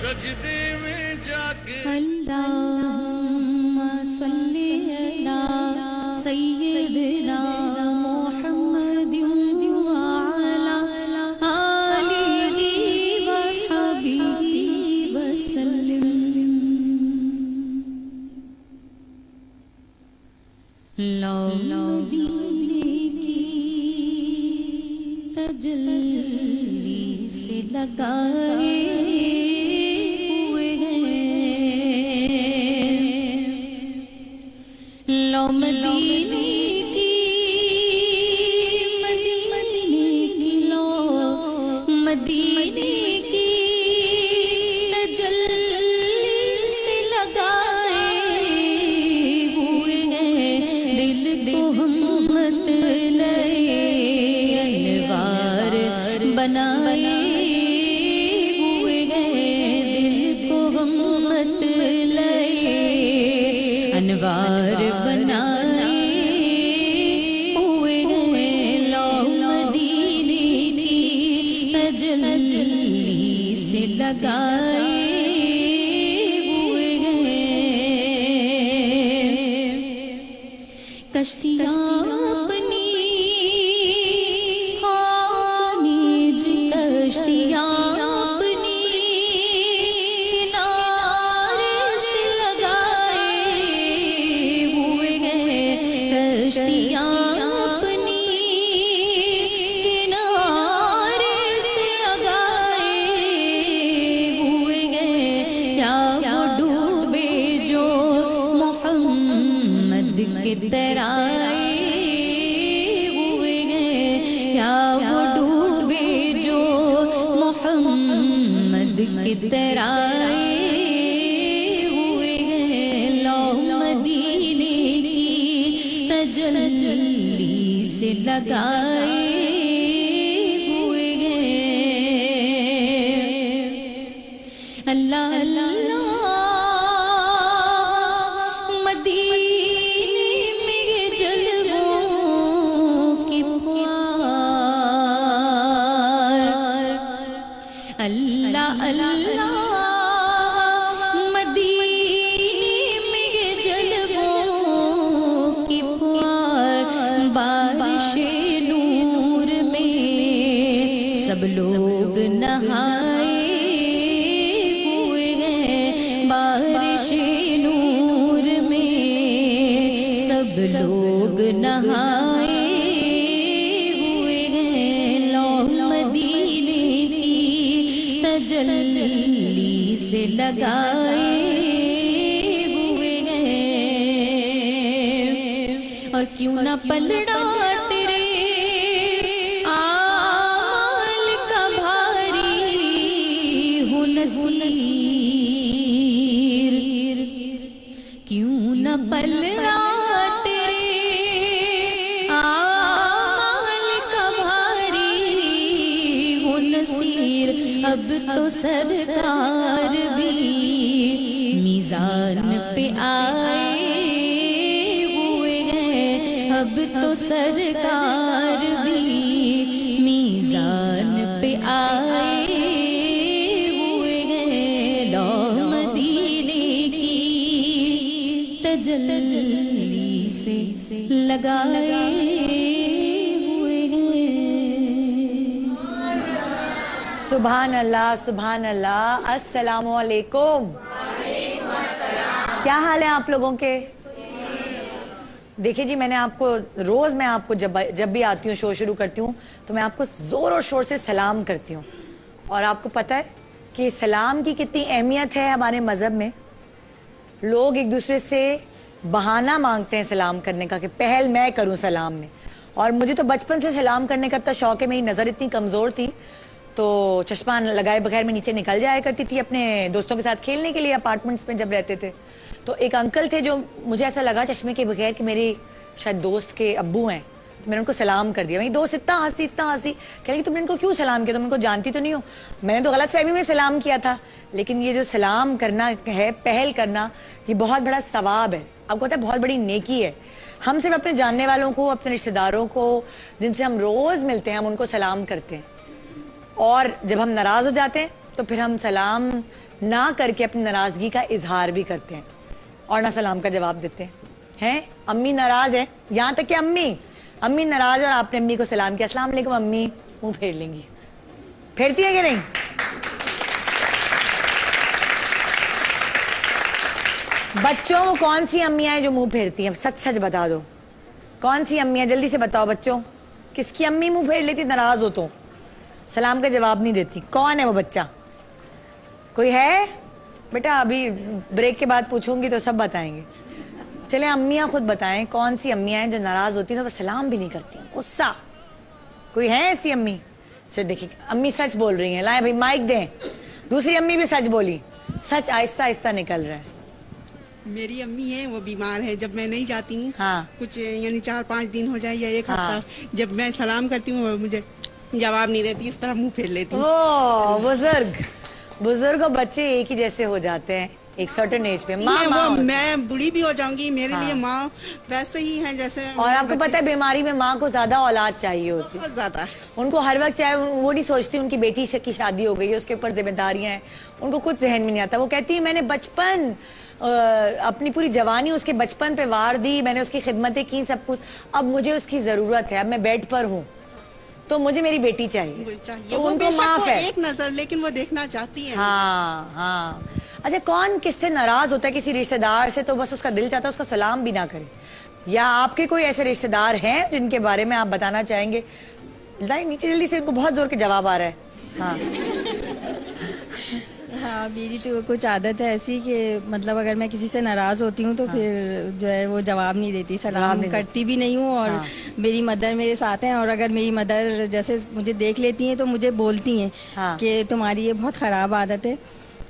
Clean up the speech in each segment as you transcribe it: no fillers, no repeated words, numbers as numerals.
सजदे में जाके अल्लाहुम्मा सल्ली अला सय्यिदिना मुहम्मदिन व अला आलिहि व अस्हाबिहि वसल्लम। मदीने की तजल्ली से लगाए हुए हैं, लो मदीने की लो मदीने की तजल्ली से लगाए हुए हैं, दिल को हम मतलए अनवार बनाए हुए हैं, दिल को हम मतलए अनवार बनाए हुए हैं, लो मदीने की तजल्ली से लगाए हुए हैं। कश्तियाँ अपनी खानिज कश्तियाँ अपनी किनारे से लगाए हुए हैं, कश्तियाँ अपनी किनारे से लगाए हुए हैं, क्या वो डूबे जो मोहम्मद के तराए हुए हैं, क्या वो डूबे जो मोहम्मद के तराए हुए हैं, लो मदीने की तजल्ली से लगाए हुए हैं। अल्लाह अल्लाह मदीने में जलवों की फुहार, अल्लाह अल्लाह मदीने में जलवों की फुहार, बारिशे नूर में सब लोग नहाए हुए हैं, बारिशे नूर में सब लोग नहाए हुए हैं, लो मदीने की तजल्ली से लगाए हुए हैं। और क्यों ना पलड़ा तेरे आल का भारी हो नसीर, क्यों न पलड़ा तेरे आल का भारी हो नसीर, अब तो सरकार भी मीज़ान पे आए हुए हैं, अब तो सरकार भी मीज़ान पे आए हुए हैं, लो मदीने की तजल्ली से लगाए हुए हैं। सुभान अल्लाह, सुभान अल्लाह। अस्सलामु अलैकुम। क्या हाल है आप लोगों के? देखिए जी, मैंने आपको रोज मैं आपको जब भी आती हूँ, शो शुरू करती हूँ, तो मैं आपको जोर और शोर से सलाम करती हूँ। और आपको पता है कि सलाम की कितनी अहमियत है हमारे मजहब में। लोग एक दूसरे से बहाना मांगते हैं सलाम करने का कि पहल मैं करूं सलाम में। और मुझे तो बचपन से सलाम करने का इतना शौक है, मेरी नज़र इतनी कमज़ोर थी तो चश्मा लगाए बगैर मैं नीचे निकल जाया करती थी अपने दोस्तों के साथ खेलने के लिए अपार्टमेंट्स में जब रहते थे। तो एक अंकल थे जो मुझे ऐसा लगा चश्मे के बगैर कि मेरे शायद दोस्त के अब्बू हैं, तो मैंने उनको सलाम कर दिया। मेरी दोस्त इतना हंसी कह रही तुमने इनको क्यों सलाम किया, तुम इनको जानती तो नहीं हो। मैंने तो गलत फहमी में सलाम किया था, लेकिन ये जो सलाम करना है, पहल करना, ये बहुत बड़ा सवाब है। आपको पता है बहुत बड़ी नेकी है। हम सिर्फ अपने जानने वालों को, अपने रिश्तेदारों को जिनसे हम रोज मिलते हैं, हम उनको सलाम करते हैं। और जब हम नाराज हो जाते हैं तो फिर हम सलाम ना करके अपनी नाराजगी का इजहार भी करते हैं और ना सलाम का जवाब देते हैं। अम्मी नाराज है, यहाँ तक कि अम्मी नाराज और आपने अम्मी को सलाम किया, अस्सलाम वालेकुम अम्मी, मुंह फेर लेंगी। फेरती है कि नहीं? बच्चों को कौन सी अम्मियां हैं जो मुंह फेरती हैं? सच सच बता दो, कौन सी अम्मियां? जल्दी से बताओ बच्चों, किसकी अम्मी मुंह फेर लेती नाराज हो तो, सलाम का जवाब नहीं देती? कौन है वो बच्चा? कोई है? बेटा अभी ब्रेक के बाद पूछूंगी तो सब बताएंगे। चले अम्मियां खुद बताएं कौन सी अम्मियां हैं जो नाराज होती हैं तो वो सलाम भी नहीं करती, गुस्सा। कोई है ऐसी अम्मी? चल देखिए, अम्मी सच बोल रही हैं, लाए भाई माइक दें। दूसरी अम्मी भी सच बोली, सच आहिस्ता आहिस्ता निकल रहा है। मेरी अम्मी है, वो बीमार है, जब मैं नहीं जाती हूँ, हाँ। कुछ यानी 4-5 दिन हो जाए या एक हाँ। हफ्ता, जब मैं सलाम करती हूँ वो मुझे जवाब नहीं देती, इस तरह मुंह फेर लेती हूँ। वो बुजुर्ग और बच्चे एक ही जैसे हो जाते हैं एक सर्टेन एज पे। माँ मैं बूढ़ी भी हो जाऊंगी, मेरे लिए माँ वैसे ही है जैसे। और आपको पता है बीमारी में माँ को ज्यादा औलाद चाहिए होती है, बहुत ज्यादा। उनको हर वक्त चाहे वो नहीं सोचती उनकी बेटी की शादी हो गई है, उसके ऊपर जिम्मेदारियां हैं, उनको कुछ जहन में नहीं आता। वो कहती है मैंने बचपन अपनी पूरी जवानी उसके बचपन पे वार दी, मैंने उसकी खिदमतें की, सब कुछ, अब मुझे उसकी जरूरत है, अब मैं बेड पर हूँ तो मुझे मेरी बेटी चाहिए। तो उनको माफ है एक नजर, लेकिन वो देखना चाहती है। हाँ। अच्छा, कौन किससे नाराज होता है? किसी रिश्तेदार से तो बस उसका दिल चाहता है उसका सलाम भी ना करे। या आपके कोई ऐसे रिश्तेदार हैं जिनके बारे में आप बताना चाहेंगे? नीचे जल्दी से, उनको बहुत जोर के जवाब आ रहा है। हाँ हाँ, मेरी तो कुछ आदत है ऐसी कि मतलब अगर मैं किसी से नाराज होती हूँ तो फिर जो है वो जवाब नहीं देती, सलाम करती भी नहीं हूँ। और मेरी मदर मेरे साथ हैं, और अगर मेरी मदर जैसे मुझे देख लेती हैं तो मुझे बोलती हैं कि तुम्हारी ये बहुत ख़राब आदत है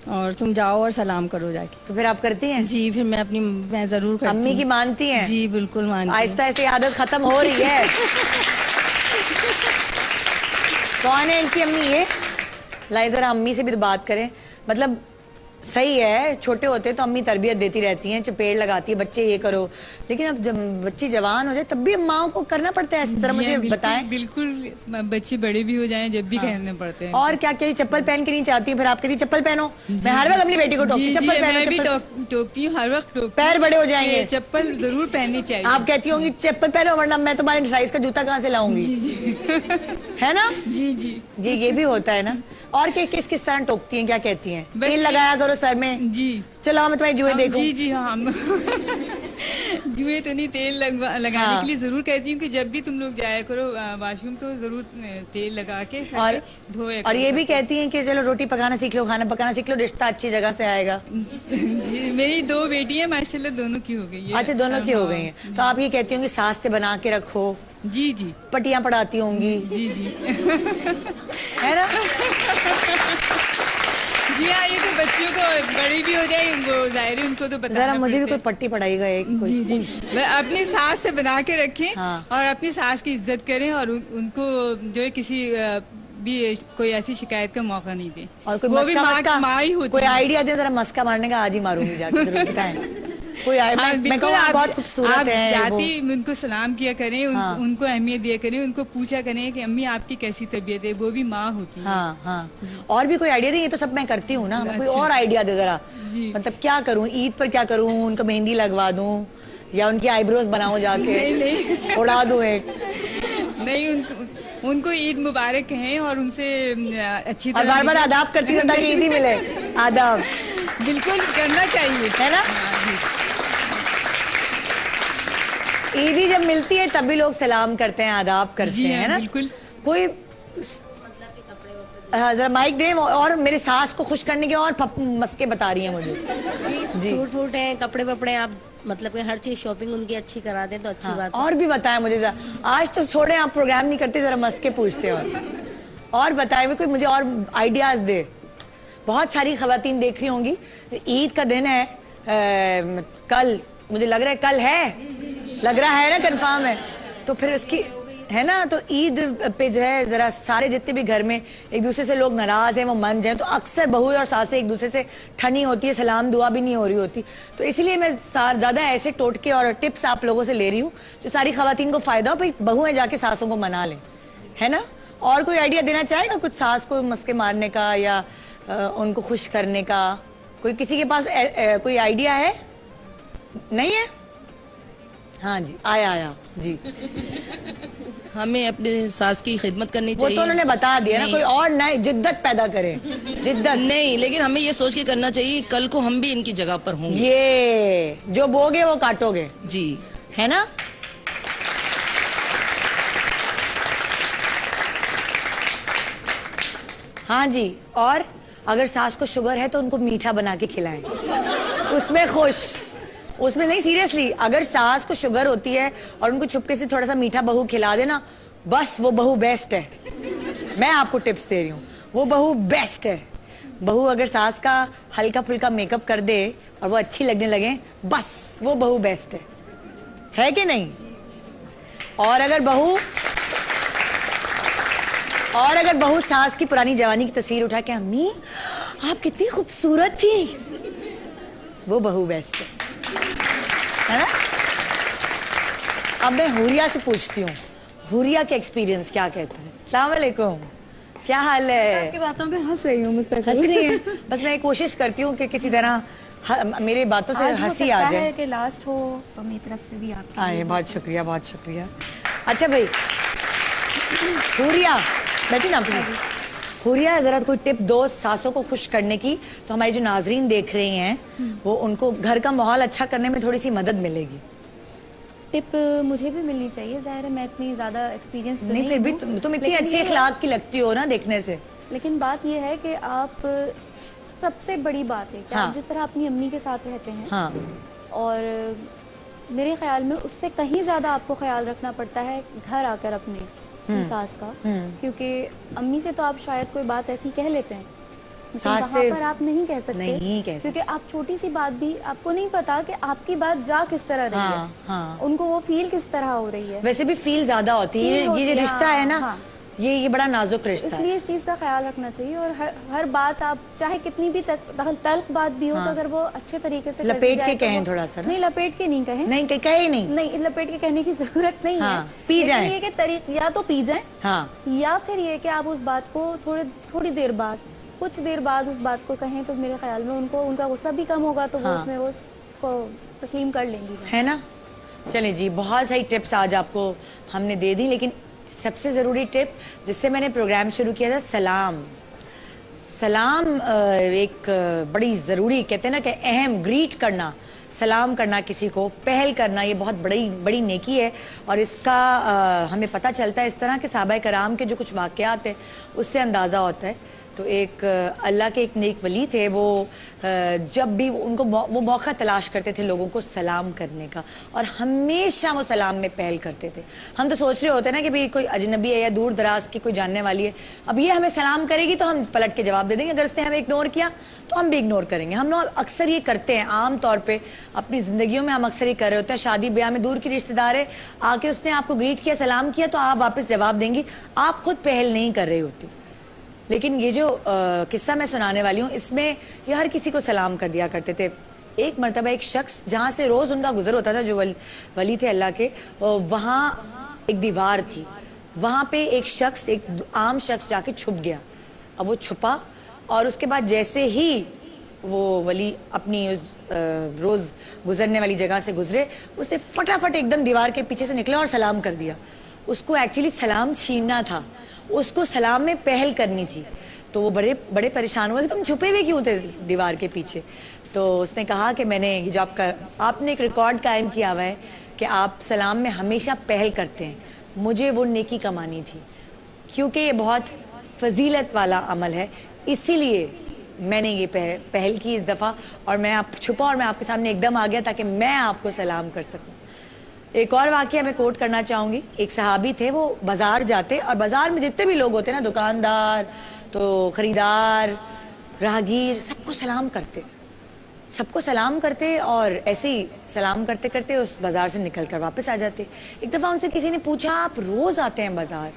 और तुम जाओ और सलाम करो जाके। तो फिर आप करती हैं? जी, फिर मैं जरूर करती हूँ। अम्मी की मानती हैं? जी बिल्कुल मानती हूँ। आहिस्ता आहिस्ता आदत खत्म हो रही है। कौन है इनकी अम्मी? ये लाई जरा अम्मी से भी तो बात करें। मतलब सही है, छोटे होते तो अम्मी तरबियत देती रहती हैं, चपेड़ लगाती है, बच्चे ये करो, लेकिन अब जब बच्चे जवान हो जाए तब भी माँ को करना पड़ता है इस तरह। मुझे बताएं। बिल्कुल, बच्चे बड़े भी हो जाएं जब भी कहने पड़ते हैं। और क्या क्या चप्पल पहन के नहीं चाहती, फिर आप कहती चप्पल पहनो। मैं हर वक्त अपनी बेटी को टोकती, चप्पल पहनो। मैं भी टोकती हूँ, हर वक्त टोकती। पैर बड़े हो जाएंगे, चप्पल जरूर पहननी चाहिए। आप कहती होंगी चप्पल पहनो वरना मैं तुम्हारे साइज का जूता कहाँ से लाऊंगी, है ना? जी जी, ये भी होता है ना। और किस किस तरह टोकती हैं, क्या कहती हैं? तेल लगाया करो सर में। जी, चलो मैं तुम्हारी जुए देखूं। जी जी हाँ, जुए तो नहीं, तेल लगाने के लिए जरूर कहती हूँ कि जब भी तुम लोग जाया करो वॉशरूम तो जरूर तेल लगा के और धोया। और ये भी कहती हैं कि चलो रोटी पकाना सीख लो, खाना पकाना सीख लो, रिश्ता अच्छी जगह से आएगा। जी, मेरी 2 बेटियां माशाल्लाह दोनों की हो गई है। अच्छा, दोनों की हो गई हैं। तो आप ये कहती होंगी सास से बना के रखो। जी जी, पटियां पढ़ाती होंगी। जी जी, है ना? जी हाँ, ये तो बच्चों को बड़ी भी हो जाए वो जाहिर है उनको तो बताना। जरा मुझे भी कोई पट्टी पढ़ाएगा एक कोई। जी जी, अपनी सास से बना के रखें। और अपनी सास की इज्जत करें और उनको जो है किसी भी कोई ऐसी शिकायत का मौका नहीं दें। और कोई वो भी माँ ही होती है। कोई आइडिया दे जरा, मस्का मारने का आज ही मारूंगी जाके, जरूर बताएं कोई। मैं कहूँ बहुत खूबसूरत है। जाती उनको सलाम किया करें, उनको अहमियत दिया करें, उनको पूछा करें कि अम्मी आपकी कैसी तबीयत है, वो भी माँ होती है। हाँ हाँ। और भी कोई आइडिया दे? ये तो सब मैं करती हूँ ना, कोई और आइडिया दे जरा। मतलब क्या करूँ, ईद पर क्या करूँ? उनको मेहंदी लगवा दूँ या उनकी आईब्रोज बनाऊं जाके? उड़ा दूँ एक? नहीं, उनको ईद मुबारक कहें और उनसे अच्छी तरह। और बार बार आदाब करती हूँ ताकि ईद ही मिले। आदाब बिल्कुल करना चाहिए, है ना? ईदी जब मिलती है तभी लोग सलाम करते हैं, आदाब करते हैं, है ना? बिल्कुल। कोई जरा माइक दे। और मेरे सास को खुश करने के और मस्के बता रही हैं मुझे। जी, सूट वूट है, कपड़े वपड़े, आप मतलब कि हर चीज शॉपिंग उनकी अच्छी करा दें तो अच्छी बात है। और भी बताएं मुझे जरा। आज तो छोड़े, आप प्रोग्राम नहीं करते, जरा मस्के पूछते हैं। और बताएं कोई मुझे और आइडियाज दे। बहुत सारी खवातीन देख रही होंगी, ईद का दिन है कल, मुझे लग रहा है कल है, लग रहा है ना, कंफर्म है। तो फिर इसकी है ना, तो ईद पे जो है जरा सारे जितने भी घर में एक दूसरे से लोग नाराज हैं वो मन जाए, तो अक्सर बहू और सासें एक दूसरे से ठनी होती है, सलाम दुआ भी नहीं हो रही होती। तो इसलिए मैं ज्यादा ऐसे टोटके और टिप्स आप लोगों से ले रही हूँ जो सारी खवातीन को फायदा हो, भाई बहुएं जाके सासों को मना लें, है ना? और कोई आइडिया देना चाहेगा कुछ सास को मस्के मारने का या उनको खुश करने का? कोई किसी के पास कोई आइडिया है? नहीं है? हाँ जी, आया जी। हमें अपने सास की खिदमत करनी वो चाहिए। तो उन्होंने बता दिया ना, नहीं। कोई और नए जिद्दत पैदा करे, जिद्दत नहीं, लेकिन हमें ये सोच के करना चाहिए कल को हम भी इनकी जगह पर होंगे। ये जो बोगे वो काटोगे, जी, है ना? हाँ जी। और अगर सास को शुगर है तो उनको मीठा बना के खिलाएं, उसमें खुश, उसमें नहीं, सीरियसली, अगर सास को शुगर होती है और उनको चुपके से थोड़ा सा मीठा बहू खिला देना, बस वो बहू बेस्ट है। मैं आपको टिप्स दे रही हूँ, वो बहू बेस्ट है। बहू अगर सास का हल्का फुल्का मेकअप कर दे और वो अच्छी लगने लगे, बस वो बहू बेस्ट है कि नहीं? और अगर बहू सास की पुरानी जवानी की तस्वीर उठा के, अम्मी आप कितनी खूबसूरत थी, वो बहू बेस्ट है ना? अब मैं हुरिया से पूछती हूँ, हुरिया के एक्सपीरियंस क्या कहते हैं? अस्सलाम वालेकुम, क्या हाल है? आपकी बातों में हंस रही हूँ, मुस्तकिल हंस रही है? बस मैं कोशिश करती हूँ कि किसी तरह मेरे बातों से हंसी आ जाए। कि लास्ट हो तो मेरी तरफ से भी आपके आए, बहुत शुक्रिया, बहुत शुक्रिया। अच्छा भाई, हुरिया बैठी ना प्लीज। हुरिया, जरा कोई टिप दो सासों को खुश करने की, तो हमारी जो नाजरीन देख रही हैं वो, उनको घर का माहौल अच्छा करने में थोड़ी सी मदद मिलेगी। टिप मुझे भी मिलनी चाहिए, जाहिर है मैं इतनी ज्यादा एक्सपीरियंस तो नहीं, फिर भी तुम इतनी अच्छी अखलाक की लगती हो ना देखने से। लेकिन बात यह है कि आप, सबसे बड़ी बात है कि हाँ। आप जिस तरह अपनी अम्मी के साथ रहते हैं, हाँ। और मेरे ख्याल में उससे कहीं ज्यादा आपको ख्याल रखना पड़ता है घर आकर अपने सास का, क्योंकि अम्मी से तो आप शायद कोई बात ऐसी कह लेते हैं, सास वहाँ से पर आप नहीं कह सकते, नहीं कह सकते, क्योंकि आप छोटी सी बात भी, आपको नहीं पता कि आपकी बात जा किस तरह रही हाँ, है, हाँ। उनको वो फील किस तरह हो रही है। वैसे भी फील ज्यादा होती है, ये जो रिश्ता है ना, हाँ। ये बड़ा नाजुक रिश्ता है, इसलिए इस चीज का ख्याल रखना चाहिए। और हर बात आप चाहे कितनी भी तल्ख बात भी हो, हाँ। तो अगर वो अच्छे तरीके से लपेट के कहें थोड़ा सा ना? नहीं, लपेट के नहीं कहें, नहीं कहे नहीं, लपेट के कहने की जरूरत नहीं हाँ, है। पी लेकिन जाएं। ये कि तरीक या तो पी जाएं, हाँ, या फिर ये कि आप उस बात को थोड़ी देर बाद, कुछ देर बाद उस बात को कहें, तो मेरे ख्याल में उनका गुस्सा भी कम होगा, तो वो हाँ। उसमें वो उसको तस्लीम कर लेंगी, है ना? चले जी, बहुत सारी टिप्स आज आपको हमने दे दी, लेकिन सबसे ज़रूरी टिप जिससे मैंने प्रोग्राम शुरू किया था, सलाम एक बड़ी ज़रूरी, कहते हैं ना कि अहम, ग्रीट करना, सलाम करना, किसी को पहल करना, ये बहुत बड़ी नेकी है। और इसका हमें पता चलता है इस तरह के सहाबा कराम के जो कुछ वाक़यात हैं उससे अंदाज़ा होता है। तो एक अल्लाह के एक नेक वली थे, वो जब भी उनको वो मौका तलाश करते थे लोगों को सलाम करने का, और हमेशा वो सलाम में पहल करते थे। हम तो सोच रहे होते ना कि भाई कोई अजनबी है या दूर दराज की कोई जानने वाली है, अब ये हमें सलाम करेगी तो हम पलट के जवाब दे देंगे, अगर उसने हमें इग्नोर किया तो हम भी इग्नोर करेंगे। हम लोग अक्सर ये करते हैं, आम तौर पर अपनी जिंदगियों में हम अक्सर ये कर रहे होते हैं। शादी ब्याह में दूर की रिश्तेदार है, आके उसने आपको ग्रीट किया, सलाम किया, तो आप वापस जवाब देंगी, आप खुद पहल नहीं कर रही होती। लेकिन ये जो किस्सा मैं सुनाने वाली हूँ, इसमें ये हर किसी को सलाम कर दिया करते थे। एक मर्तबा एक शख्स, जहाँ से रोज उनका गुजर होता था, जो वली थे अल्लाह के, वहाँ एक दीवार थी, वहाँ पे एक शख्स, एक आम शख्स जाके छुप गया। अब वो छुपा, और उसके बाद जैसे ही वो वली अपनी उस रोज गुजरने वाली जगह से गुजरे, उसने फटाफट एकदम दीवार के पीछे से निकला और सलाम कर दिया। उसको एक्चुअली सलाम छीनना था, उसको सलाम में पहल करनी थी। तो वो बड़े परेशान हुए कि तुम छुपे हुए क्यों थे दीवार के पीछे। तो उसने कहा कि मैंने जो आपने एक रिकॉर्ड कायम किया हुआ है कि आप सलाम में हमेशा पहल करते हैं, मुझे वो नेकी कमानी थी, क्योंकि ये बहुत फजीलत वाला अमल है, इसीलिए मैंने ये पहल की इस दफ़ा, और मैं आप छुपा और मैं आपके सामने एकदम आ गया ताकि मैं आपको सलाम कर सकूं। एक और वाकया मैं कोट करना चाहूंगी। एक सहाबी थे, वो बाजार जाते, और बाजार में जितने भी लोग होते ना, दुकानदार तो खरीदार, राहगीर, सबको सलाम करते, और ऐसे ही सलाम करते करते उस बाजार से निकल कर वापस आ जाते। एक दफा उनसे किसी ने पूछा, आप रोज आते हैं बाजार,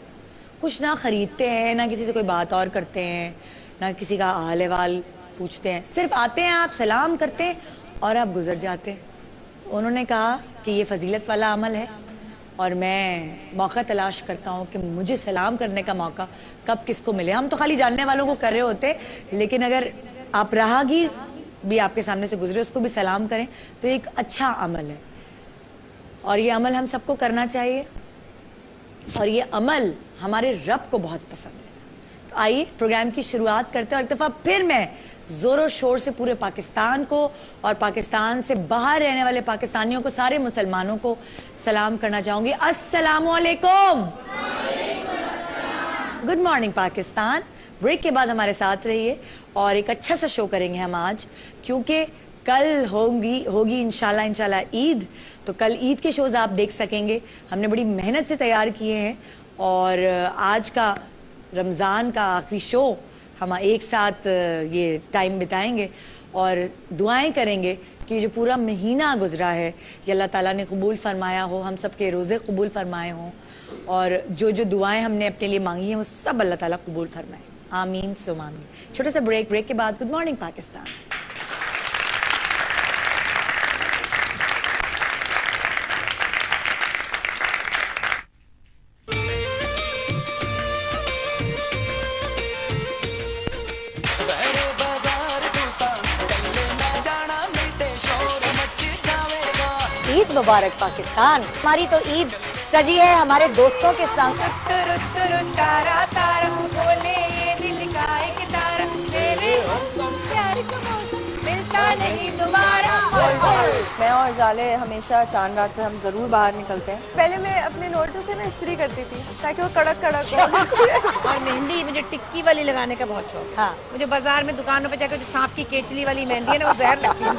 कुछ ना खरीदते हैं, ना किसी से कोई बात और करते हैं, ना किसी का हाल अहवाल पूछते हैं, सिर्फ आते हैं, आप सलाम करते हैं और आप गुजर जाते हैं। उन्होंने कहा कि ये फजीलत वाला अमल है, और मैं मौका तलाश करता हूँ कि मुझे सलाम करने का मौका कब किसको मिले। हम तो खाली जानने वालों को कर रहे होते, लेकिन अगर आप राहगीर भी आपके सामने से गुजरे उसको भी सलाम करें तो एक अच्छा अमल है, और ये अमल हम सबको करना चाहिए, और ये अमल हमारे रब को बहुत पसंद है। तो आइए प्रोग्राम की शुरुआत करते हैं, और एक दफा फिर मैं जोरों शोर से पूरे पाकिस्तान को और पाकिस्तान से बाहर रहने वाले पाकिस्तानियों को, सारे मुसलमानों को सलाम करना चाहूंगी। अस्सलामु अलैकुम, गुड मॉर्निंग पाकिस्तान। ब्रेक के बाद हमारे साथ रहिए और एक अच्छा सा शो करेंगे हम आज, क्योंकि कल होगी इंशाल्लाह ईद। तो कल ईद के शोज आप देख सकेंगे, हमने बड़ी मेहनत से तैयार किए हैं, और आज का रमज़ान का आखिरी शो हम एक साथ ये टाइम बिताएंगे और दुआएं करेंगे कि जो पूरा महीना गुजरा है ये अल्लाह ताला ने कबूल फरमाया हो, हम सब के रोज़े कबूल फरमाए हों, और जो जो दुआएं हमने अपने लिए मांगी हैं वो सब अल्लाह ताला कबूल फरमाए। आमीन सुम आमीन। छोटा सा ब्रेक के बाद गुड मॉर्निंग पाकिस्तान। ईद मुबारक पाकिस्तान। हमारी तो ईद सजी है हमारे दोस्तों के संग। तारा तारा बोले ये दिल का एक तारा, मेरे प्यार को मिलता नहीं दोबारा। मैं और जाले हमेशा चांद रात पर हम जरूर बाहर निकलते हैं। पहले मैं अपने नोटों पे ना इस्त्री करती थी ताकि वो कड़क कड़क हो। और मेहंदी मुझे टिक्की वाली लगाने का बहुत शौक। हाँ, मुझे बाजार में दुकानों पे जाकर जो सांप की केचली वाली मेहंदी है ना वो जहर लगती है।